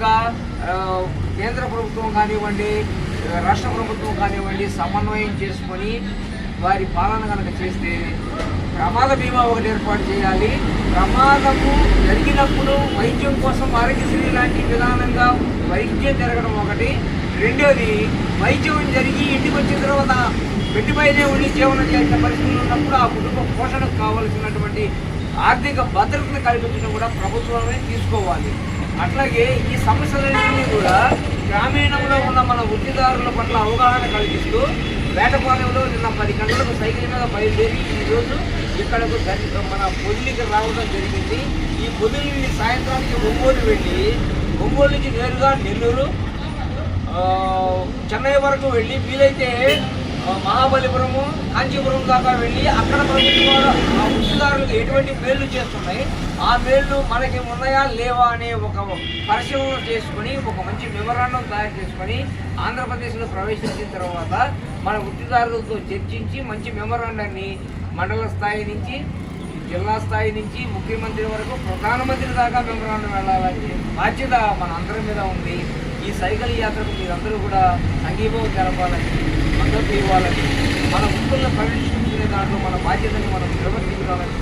విధంగా కేంద్ర ప్రభుత్వం కానివ్వండి, రాష్ట్ర ప్రభుత్వం కానివ్వండి సమన్వయం చేసుకొని వారి పాలన కనుక చేస్తే ప్రమాద బీమా ఒకటి ఏర్పాటు చేయాలి. ప్రమాదము జరిగినప్పుడు వైద్యం కోసం ఆరోగ్యశ్రీ లాంటి విధానంగా వైద్యం జరగడం ఒకటి. రెండోది, వైద్యం జరిగి ఇంటికి వచ్చిన తర్వాత పెట్టిపైనే ఉండి జీవనం చేసిన పరిస్థితులు ఉన్నప్పుడు ఆ కుటుంబ పోషణకు కావలసినటువంటి ఆర్థిక భద్రతను కల్పించడం కూడా ప్రభుత్వమే తీసుకోవాలి. అట్లాగే ఈ సమస్యలన్నింటినీ కూడా గ్రామీణంలో ఉన్న మన వృత్తిదారుల పట్ల అవగాహన కలిగిస్తూ వేటపాలెంలో నిన్న 10 గంటలకు సైకిల్ మీద బయలుదేరి ఈరోజు ఇక్కడకు మన పొదిలికి రావడం జరిగింది. ఈ పొదిలి సాయంత్రానికి ఒంగోలు వెళ్ళి ఒంగోలు నుంచి నేరుగా నెల్లూరు, చెన్నై వరకు వెళ్ళి వీలైతే మహాబలిపురము, కాంచీపురం దాకా వెళ్ళి అక్కడ ప్రభుత్వాలు ఆ వృత్తిదారులకు ఎటువంటి మేళ్లు చేస్తున్నాయి, ఆ మేళ్లు మనకి ఉన్నాయా లేవా అనే ఒక పరిశీలన చేసుకుని ఒక మంచి మెమరాండం తయారు చేసుకొని ఆంధ్రప్రదేశ్లో ప్రవేశించిన తర్వాత మన వృత్తిదారులతో చర్చించి మంచి మెమరాండాన్ని మండల స్థాయి నుంచి జిల్లా స్థాయి నుంచి ముఖ్యమంత్రి వరకు ప్రధానమంత్రి దాకా మెమరాండం వెళ్ళాలని బాధ్యత మన అందరి మీద ఉంది. ఈ సైకిల్ యాత్రకు మీరందరూ కూడా సంఘీభావం జరపాలని, మద్దతు ఇవ్వాలని, మన వృత్తులను పరిరక్షించుకునే దాంట్లో మన బాధ్యతను మనం నిర్వర్తించాలని